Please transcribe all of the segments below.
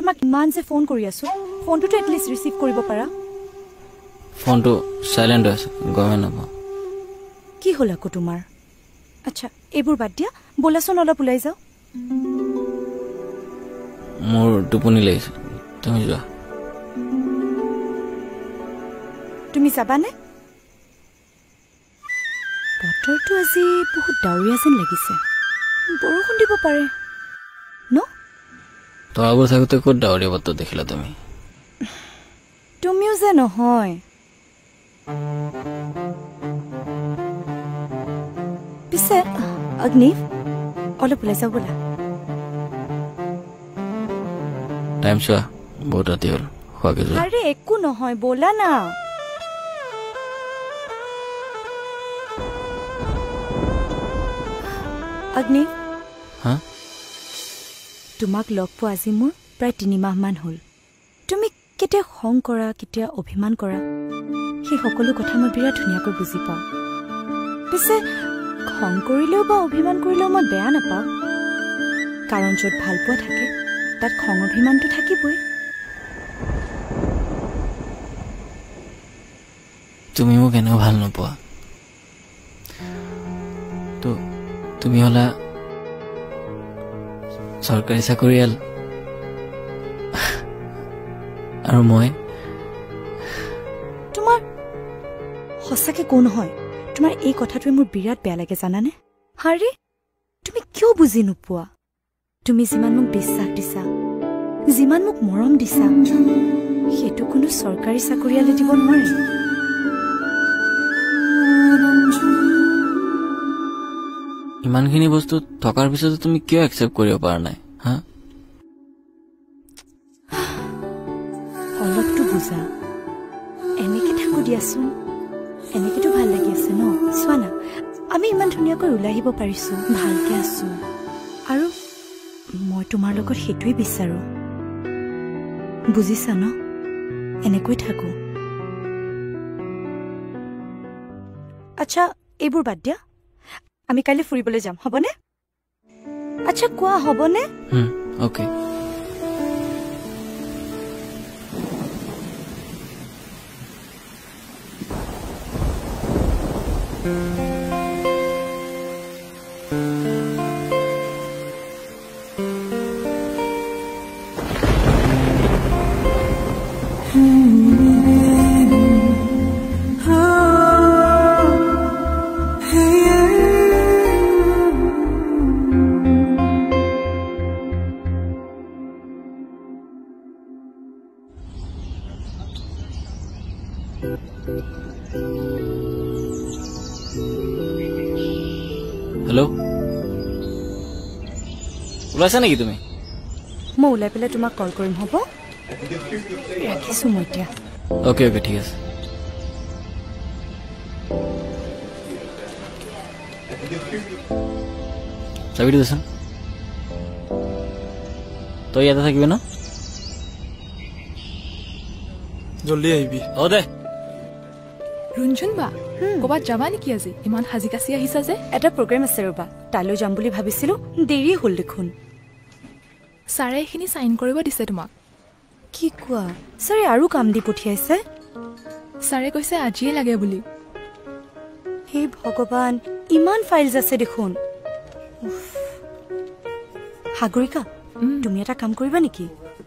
তোমাক ইমান যে ফোন কৰি আছো ফোনটো এটলিষ্ট ৰিসিভ কৰিব পাৰা ফোনটো সাইলেন্ট আছে গমে নাপা কি হল আকো তোমাৰ আচ্ছা এইবোৰ বাদ দিয়া বলাচোন অলপ ওলাই যাও মোৰ টোপনি লাগিছে তুমি যোৱা তুমি যাবানে বতৰটো আজি বহুত ডাৱৰীয়া যেন লাগিছে বৰষুণ দিব পাৰে ন তৰাবোৰ থাকোতে ক'ত ডাৱৰীয়া বতৰ দেখিলা তুমি তুমিও যে নহয় পিছে অগ্নি অলপ ওলাই যাও বলা টাইম চোৱা বহুত ৰাতি হ'ল খোৱাকে যোৱা আৰে একো নহয় বলা না অগ্নি হা তোমাক লগ পোৱা আজি মোৰ প্ৰায় 3 মাহ মান হ'ল তুমি কেতিয়া খং কৰা কেতিয়া অভিমান কৰা সেই সকলো কথা মই বিৰাট ধুনীয়াকৈ বুজি পাওঁ পিছে খং কৰিলেও বা অভিমান কৰিলেও মই বেয়া নাপাওঁ কাৰণ য'ত ভাল পোৱা থাকে তাত খং অভিমানটো থাকিবই তুমি মোক এনেও ভাল নোপোৱা তো তুমি হলা চৰকাৰী চাকৰিয়াল আৰু মই তোমাৰ সঁচাকে কোন হয় তোমাৰ এই কথাটোৱে মোৰ বিৰাট বেয়া লাগে জানানে হাৰে তুমি কিয় বুজি নোপোৱা তুমি যিমান মোক বিশ্বাস দিছা যিমান মোক মৰম দিছা সেইটো কোনো চৰকাৰী চাকৰিয়ালে দিব নোৱাৰে ইমানখিনি বস্তু থকাৰ পিছতো তুমি কিয় একচেপ্ট কৰিব পৰা নাই হা অলপটো বুজা এনেকে থাকো দিয়াচোন এনেকেতো ভাল লাগি আছে ন চোৱা না আমি ইমান ধুনীয়াকৈ ওলাই আহিব পাৰিছো ভালকে আছো আৰু মই তোমাৰ লগত সেইটোৱে বিচাৰো বুজিছা ন এনেকৈ থাকো আচ্ছা এইবোৰ বাদ দিয়া আমি কালি ফুৰিবলৈ যাম হবনে আচ্ছা কোৱা হবনে ওকে হেল্ল' ওলাইছা নেকি তুমি মই ওলাই পেলাই তোমাক কল কৰিম হ'ব ৰাখিছো মই এতিয়া ওকে ওকে ঠিক আছে চাবিটো দেচোন তই ইয়াতে থাকিবি ন জলদি আহিবি দে runjun ba ক'বাত যাবা নেকি আজি ইমান হাজি কাছি আহিছা যে এটা প্ৰগ্ৰাম আছে ৰবা তালৈ যাম বুলি ভাবিছিলো দেৰি হ'ল দেখোন সাৰে এখিনি সাইন কৰিব দিছে তোমাক কি কোৱা সাৰে আৰু কাম দি পঠিয়াইছে সাৰে কৈছে আজিয়ে লাগে বুলি হে ভগৱান ইমান ফাইলছ আছে দেখোন হাগৰিকা তুমি এটা কাম কৰিবা নেকি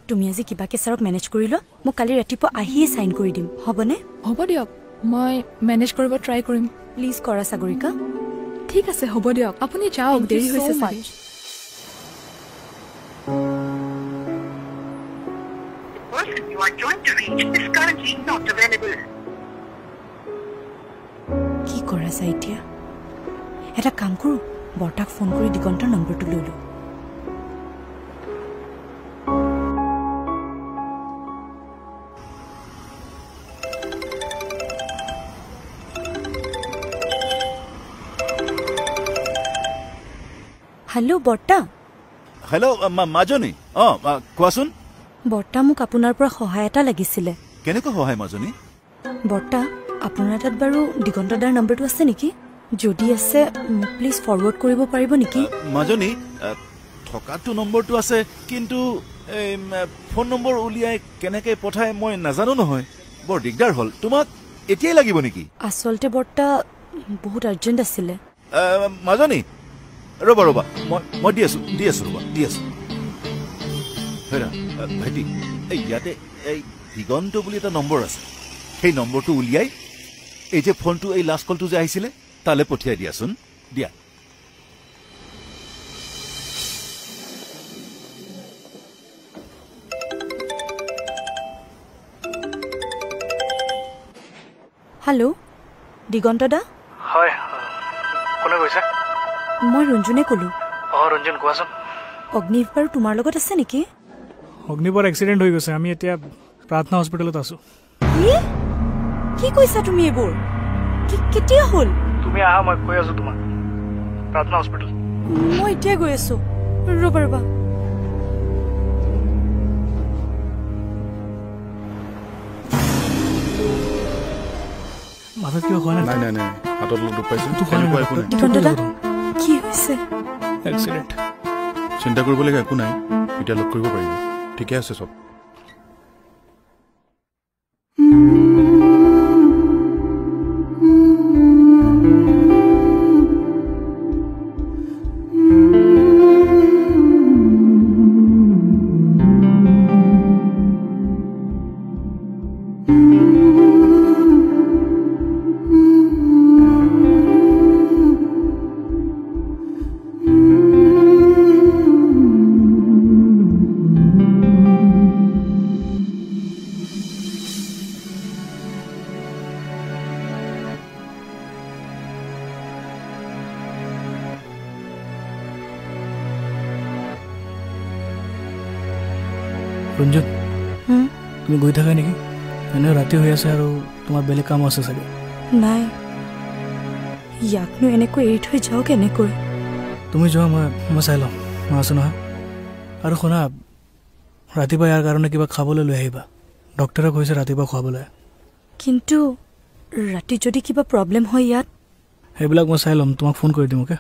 তুমি আজি কিবাকে সাৰক মেনেজ কৰি ল মই কালি ৰাতিপুৱা আহিয়ে সাইন কৰি দিম হ'বনে হ'ব দিয়ক মই মেনেজ কৰিব ট্ৰাই কৰিম প্লিজ কৰা সাগৰিকা ঠিক আছে হ'ব দিয়ক আপুনি যাওক দেৰি হৈছে সাগে You are trying to reach is currently not available. কি কৰা যায় এতিয়া এটা কাম কৰো বৰটাক ফোন কৰি দিগন্তৰ নম্বৰটো ললো হেল্ল' বৰটা হেল্ল' মাজনী কোৱাচোন বৰটা মোক আপোনাৰ পৰা সহায় এটা লাগিছিলে কেনেকৈ সহায় মাজনী বৰটা আপোনাৰ তাত বাৰু দিগন্তদাৰ নম্বৰটো আছে নেকি যদি আছে মোক প্লিজ ফৰৱাৰ্ড কৰিব পাৰিব নেকি মাজনী থকাটো নম্বৰটো আছে কিন্তু এই ফোন নম্বৰ উলিয়াই কেনেকৈ পঠাই মই নাজানো নহয় বৰ দিগদাৰ হ'ল তোমাক এতিয়াই লাগিব নেকি আচলতে বৰ্তা বহুত আৰ্জেণ্ট আছিলে মাজনী ৰ'বা ৰ'বা মই দি আছোঁ ৰ'বা দি আছোঁ হেৰা ভাইটি এই ইয়াতে এই দিগন্ত বুলি এটা নম্বৰ আছে সেই নম্বৰটো উলিয়াই এই যে ফোনটো এই লাষ্ট কলটো যে আহিছিলে তালৈ পঠিয়াই দিয়াচোন দিয়া হেল্ল' দিগন্ত দা হয় কোনে কৈছে মই ৰঞ্জুনে ক'লোঁ ৰঞ্জন কোৱাচোন অগ্নিভ বাৰু তোমাৰ লগত আছে নেকি অগ্নিবৰ এক্সিডেণ্ট হৈ গৈছে আমি এতিয়া প্ৰাৰ্থনা হস্পিটেলত আছোঁ কি কৈছা তুমি এইবোৰ কেতিয়া হ'ল তুমি আহা মই কৈ আছোঁ তোমাক প্ৰাৰ্থনা হস্পিটেল মই এতিয়া গৈ আছোঁ ৰ'বা মাথাত কিয় খোৱা নাই নাই হাতত দুখ পাইছোঁ দিগন্ত দা কি হৈছে এক্সিডেণ্ট চিন্তা কৰিবলগীয়া একো নাই এতিয়া লগ কৰিব পাৰিব ঠিকে আছে চব ৰঞ্জন তুমি গৈ থাকা নেকি এনেও ৰাতি হৈ আছে আৰু তোমাৰ বেলেগ কাম আছে চাগে নাই ইয়াকনো এনেকৈ এৰি থৈ যাওঁ কেনেকৈ তুমি যোৱা মই চাই ল'ম মই আছোঁ নহয় আৰু শুনা ৰাতিপুৱা ইয়াৰ কাৰণে কিবা খাবলৈ লৈ আহিবা ডক্টৰে কৈছে ৰাতিপুৱা খুৱাবলৈ কিন্তু ৰাতি যদি কিবা প্ৰব্লেম হয় ইয়াত সেইবিলাক মই চাই ল'ম তোমাক ফোন কৰি দিম অ'কে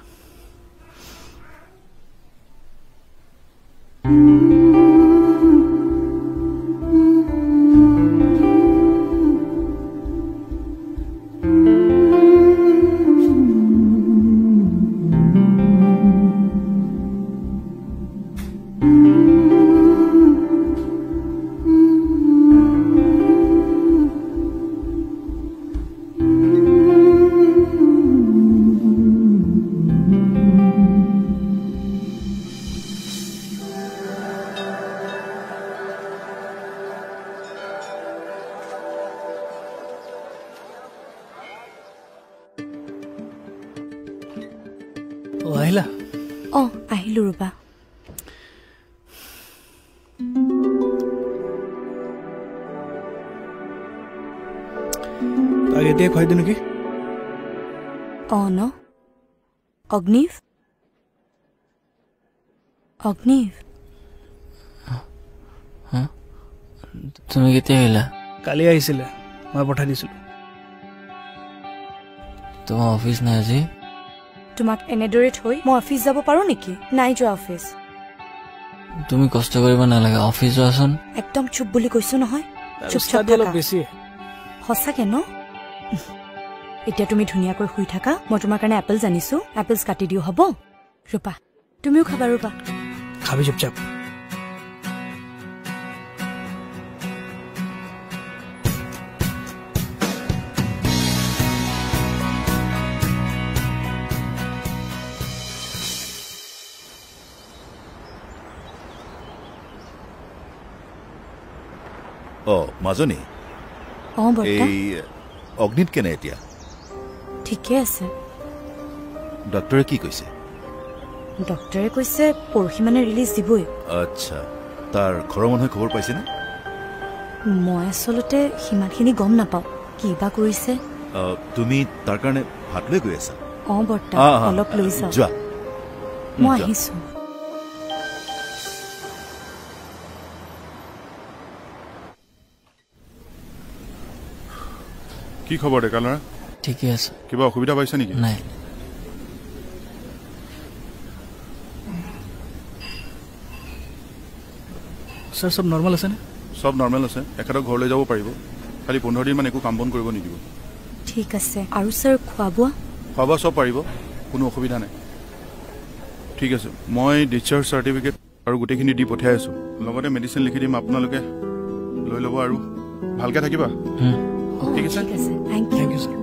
আহিলা আহিলোঁ ৰ'বা তাক এতিয়া খুৱাই দিওঁ নেকি ন অগ্নিভ তুমি কেতিয়া আহিলা কালি আহিছিলে মই পঠাই দিছিলোঁ তোমাৰ অফিচ নাই আজি তোমাক এনেদৰে থৈ মই অফিচ যাব পাৰোঁ নেকি নাই যোৱা অফিচ তুমি কষ্ট কৰিব নালাগে অফিচ যোৱাচোন একদম চুপ বুলি কৈছোঁ নহয় চুপচাপ অলপ বেছি সঁচাকে ন এতিয়া তুমি ধুনীয়াকৈ শুই থাকা মই তোমাৰ কাৰণে এপল জানিছোঁ এপলছ কাটি দিওঁ হ'ব ৰূপা তুমিও খাবা ৰূপা খাবি চুপচাপ মাজনী এই অগ্নিত কেনে এতিয়া ঠিকে আছে ডক্টৰে কি কৈছে ডক্টৰে কৈছে পৰহি মানে ৰিলিজ দিবই আচ্ছা তাৰ ঘৰৰ মানুহে খবৰ পাইছেনে মই আচলতে সিমানখিনি গম নাপাওঁ কি বা কৰিছে তুমি তাৰ কাৰণে ভাত লৈ গৈ আছা বৰ্তা অলপ লৈ যাওঁ যোৱা মই আহিছোঁ কি খবৰ ডেকা ল'ৰা ঠিকে আছে কিবা অসুবিধা পাইছা নেকি নাই ছাৰ চব নৰ্মেল আছেনে? চব নৰ্মেল আছে, এখেতক ঘৰলৈ যাব পাৰিব, খালি 15 দিনমান একো কাম বন কৰিব নিদিব। ঠিক আছে। আৰু ছাৰ খোৱা বোৱা? খোৱা বোৱা চব পাৰিব, কোনো অসুবিধা নাই। ঠিক আছে, মই ডিscharge চাৰ্টিফিকেট আৰু গোটেইখিনি দি পঠিয়াই আছোঁ, লগতে মেডিচিন লিখি দিম, আপোনালোকে লৈ ল'ব আৰু ভালকৈ থাকিবা। ঠিক আছে, থেংক ইউ ছাৰ।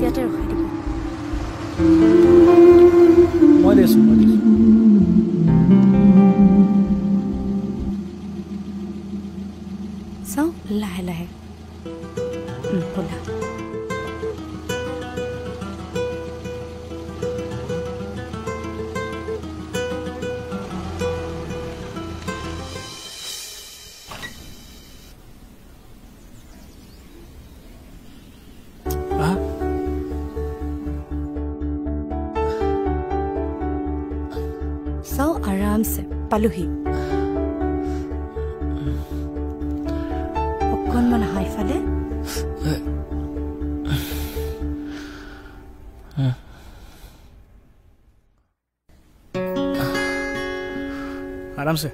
ইয়াতে ৰখাই দিব। মই দি আছোঁ। চাওঁ লাহে লাহে ব'লা। চাওঁ আৰামছে পালোহি। অকণমান আহা ইফালে। আৰামছে।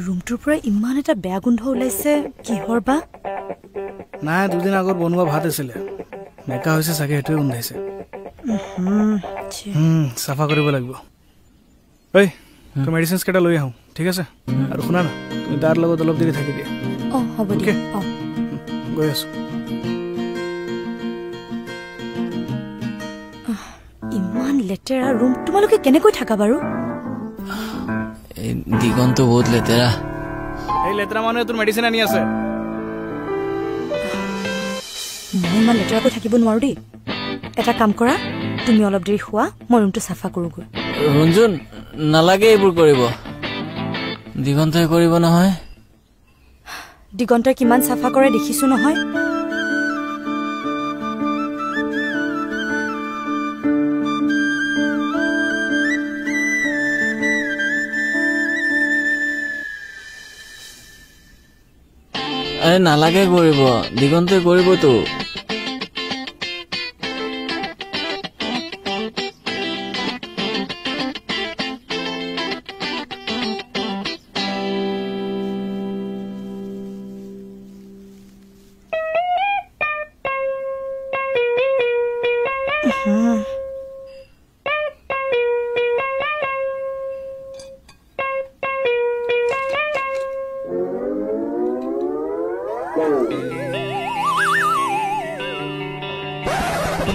ৰুমটোৰ পৰা ইমান এটা বেয়া গোন্ধ ওলাইছে, কিহৰ বা? নাই, 2 দিন আগত বনোৱা ভাত আছিলে, মেকা হৈছে চাগে, সেইটোৱে গোন্ধাইছে। চাফা কৰিব লাগিব। ঐ, তোৰ মেডিচিনছ কেইটা লৈ আহোঁ, ঠিক আছে? আৰু শুনা না, তুমি তাৰ লগত অলপ দেৰি থাকি দিয়া। অঁ হ'ব দিয়া। অঁ গৈ আছোঁ। ইমান লেতেৰা ৰুম, তোমালোকে কেনেকৈ থাকা বাৰু? এই দিগন্ত বহুত লেতেৰা। এই লেতেৰা মানুহে তোৰ মেডিচিন আনি আছে। মই ইমান লেতেৰাকৈ থাকিব নোৱাৰো দেই। এটা কাম কৰা, তুমি অলপ দেৰি শোৱা, মই ৰুমটো চাফা কৰোঁগৈ। ৰঞ্জুন, নালাগে এইবোৰ কৰিব, দিগন্তই কৰিব নহয়। দিগন্তই কিমান চাফা কৰে দেখিছো নহয়। আৰে নালাগে কৰিব, দিগন্তই কৰিবতো।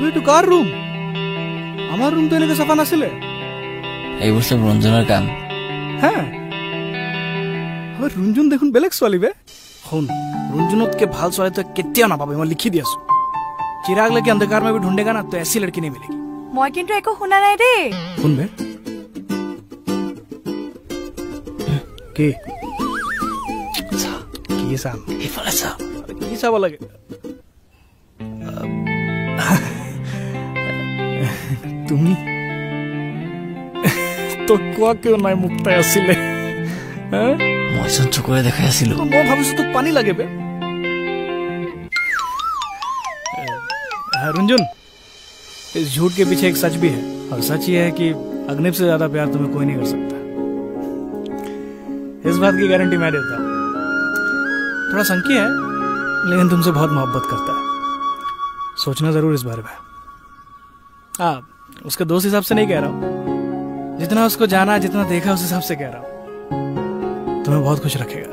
এইটো কাৰ ৰুম? আমাৰ ৰুমটো এনেকৈ চাফা নাছিলে। এইবোৰ চব ৰঞ্জনৰ কাম। হা, ৰঞ্জুন দেখোন বেলেগ ছোৱালী বে। শুন, ৰঞ্জুনতকে ভাল ছোৱালী তই কেতিয়াও নাপাবি, মই লিখি দি আছো। চিৰাগ লেকে অন্ধকাৰ में भी ढूंढेगा ना तो ऐसी लड़की नहीं मिलेगी। মই কিন্তু একো শুনা নাই দেই। শুন বে, কি কি চাম? এইফালে চাওঁ। কি চাব লাগে? তুমি তো কোৱা কিয় নাই মোক তাই আছিলে? মই চোন চকুৰে দেখাই আছিলো। মই ভাবিছো তোক পানী লাগে বে। रंजन, इस झूठ के पीछे एक सच भी है, और सच ये है कि अग्निप से ज्यादा प्यार तुम्हें कोई नहीं कर सकता। इस बात की गारंटी मैं देता हूँ। थोड़ा संकी है, लेकिन तुमसे बहुत मोहब्बत करता है। सोचना जरूर इस बारे में। हाँ, उसके दोस्त हिसाब से नहीं कह रहा हूँ, जितना उसको जाना, जितना देखा, उस हिसाब से कह रहा हूँ। तुम्हें बहुत खुश रखेगा।